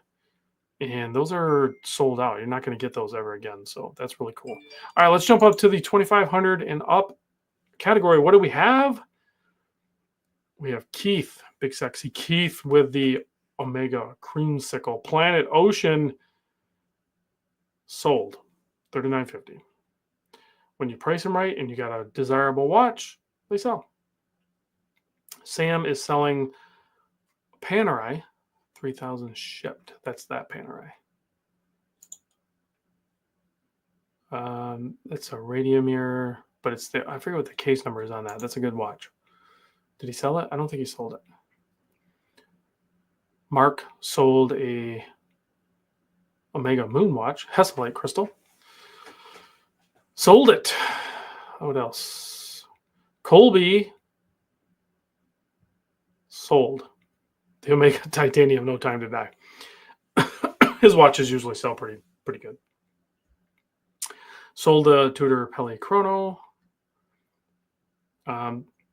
and those are sold out. You're not going to get those ever again. So that's really cool. All right, let's jump up to the 2,500 and up category. What do we have? We have Keith, Big Sexy Keith with the Omega Creamsicle Planet Ocean, sold $39.50. When you price them right and you got a desirable watch, they sell. Sam is selling Panerai, 3,000 shipped. That's that Panerai. It's a Radiomir, but it's I forget what the case number is on that. That's a good watch. Did he sell it? I don't think he sold it. Mark sold a Omega Moon watch, Hesalite crystal. Sold it. What else? Colby sold the Omega Titanium No Time to Die. His watches usually sell pretty good. Sold a Tudor Pele Chrono.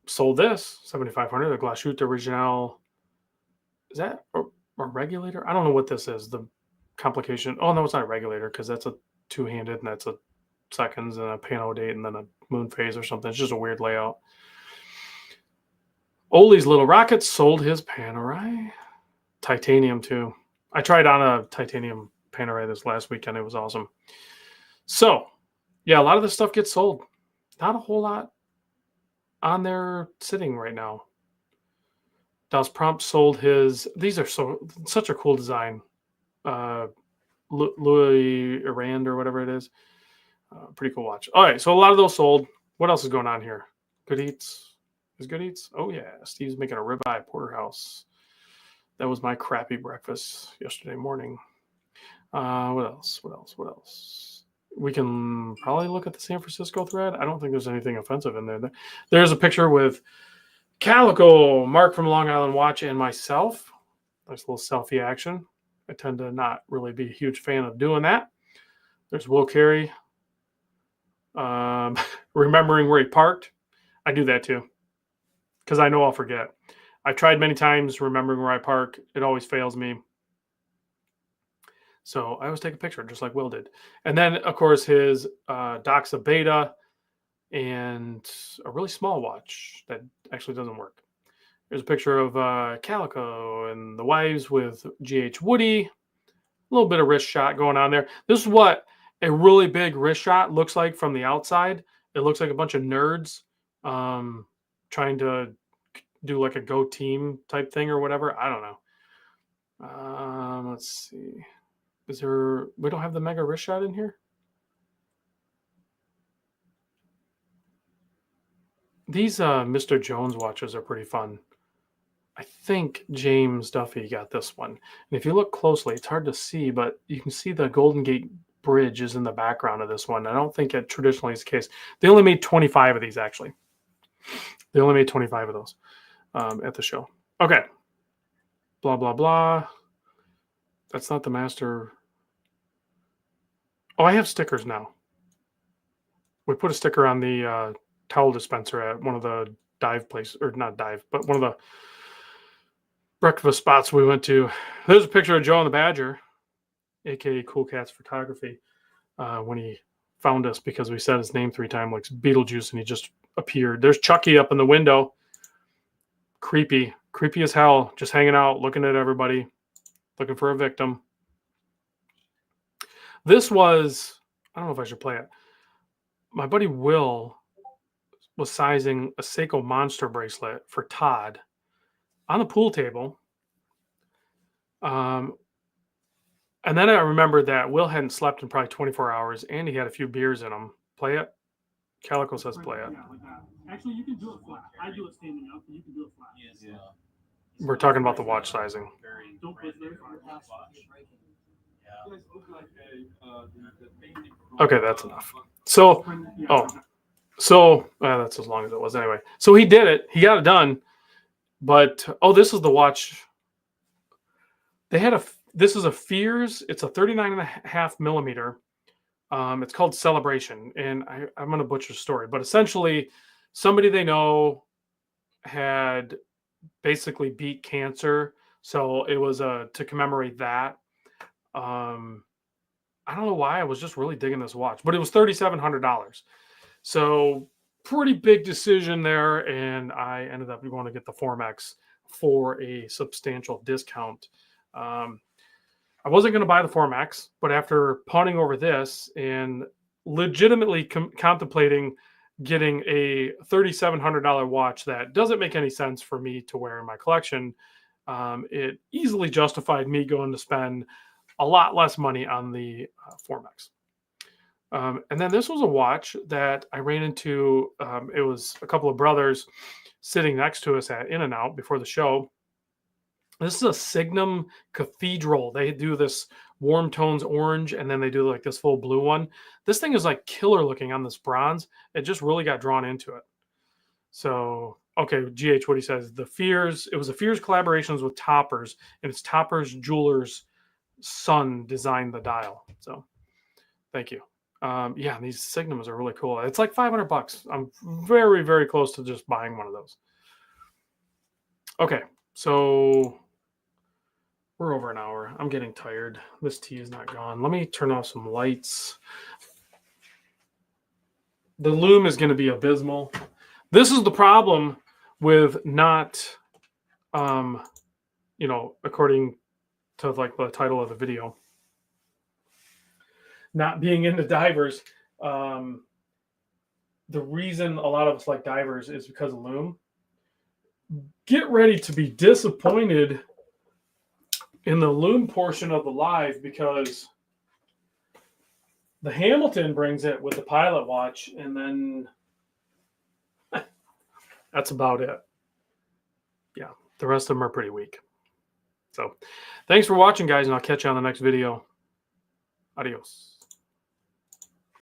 Sold this, $7,500, the Glashütte Original. Is that a regulator? I don't know what this is. The complication. Oh, no, it's not a regulator because that's a two-handed and that's a seconds and a pano date and then a moon phase or something. It's just a weird layout. Oli's Little Rockets sold his Panerai. Titanium, too. I tried on a titanium Panerai this last weekend. It was awesome. So, yeah, a lot of this stuff gets sold. Not a whole lot on there sitting right now. Das Prompt sold his. These are such a cool design. Louis Arand or whatever it is. Pretty cool watch. All right, so a lot of those sold. What else is going on here? Good Eats. Is Good Eats? Oh, yeah. Steve's making a ribeye porterhouse. That was my crappy breakfast yesterday morning. What else? We can probably look at the San Francisco thread. I don't think there's anything offensive in there. There's a picture with Calico, Mark from Long Island Watch, and myself. Nice little selfie action. I tend to not really be a huge fan of doing that. There's Will Carey. Remembering where he parked. I do that too because I know I'll forget. I've tried many times remembering where I park. It always fails me. So I always take a picture just like Will did. And then, of course, his Doxa Beta and a really small watch that actually doesn't work. There's a picture of Calico and the wives with GH Woody. A little bit of wrist shot going on there. This is what a really big wrist shot looks like from the outside. It looks like a bunch of nerds trying to do like a go team type thing or whatever. I don't know. Let's see. We don't have the mega wrist shot in here? These Mr. Jones watches are pretty fun. I think James Duffy got this one. And if you look closely, it's hard to see, but you can see the Golden Gate Bridge is in the background of this one. I don't think it traditionally is the case. They only made 25 of these, actually. They only made 25 of those at the show. Okay. Blah, blah, blah. That's not the master. Oh, I have stickers now. We put a sticker on the towel dispenser at one of the dive places, or not dive, but one of the breakfast spots we went to. There's a picture of Joe and the Badger, aka Cool Cats Photography, when he found us because we said his name 3 times like Beetlejuice and he just appeared. There's Chucky up in the window. Creepy as hell, just hanging out, looking at everybody, looking for a victim. This was, I don't know if I should play it. My buddy Will was sizing a Seiko Monster bracelet for Todd on the pool table. And then I remembered that Will hadn't slept in probably 24 hours and he had a few beers in him. Play it? Calico says play it. Yeah, like that. Actually, you can do it flat. I do it standing up, and you can do it flat. Yeah. We're talking about the watch sizing. Don't push very far. Okay, that's enough. So, So that's as long as it was anyway. So he did it. He got it done. But this is the watch. They had this is a Fears. It's a 39.5 millimeter. It's called Celebration, and I'm going to butcher the story, but essentially, somebody they know had basically beat cancer, so it was to commemorate that. I don't know why I was just really digging this watch, but it was $3,700, so pretty big decision there, and I ended up going to get the Formex for a substantial discount. I wasn't going to buy the Formex, but after pawning over this and legitimately contemplating getting a $3,700 watch that doesn't make any sense for me to wear in my collection, it easily justified me going to spend a lot less money on the Formex. And then this was a watch that I ran into. It was a couple of brothers sitting next to us at In-N-Out before the show. This is a Signum Cathedral. They do this warm tones orange, and then they do like this full blue one. This thing is like killer looking on this bronze. It just really got drawn into it. So, okay, GH, what he says, the Fears, it was a Fears collaborations with Toppers, and it's Toppers Jewelers' son designed the dial. So, thank you. Yeah, these Signums are really cool. It's like $500. I'm very, very close to just buying one of those. Okay, so we're over an hour. I'm getting tired. This tea is not gone. Let me turn off some lights. The loom is going to be abysmal. This is the problem with not, according to like the title of the video, not being into divers. The reason a lot of us like divers is because of loom. Get ready to be disappointed in the loom portion of the live, because the Hamilton brings it with the Pilot watch, and then that's about it. Yeah, the rest of them are pretty weak. So thanks for watching, guys, and I'll catch you on the next video. Adios.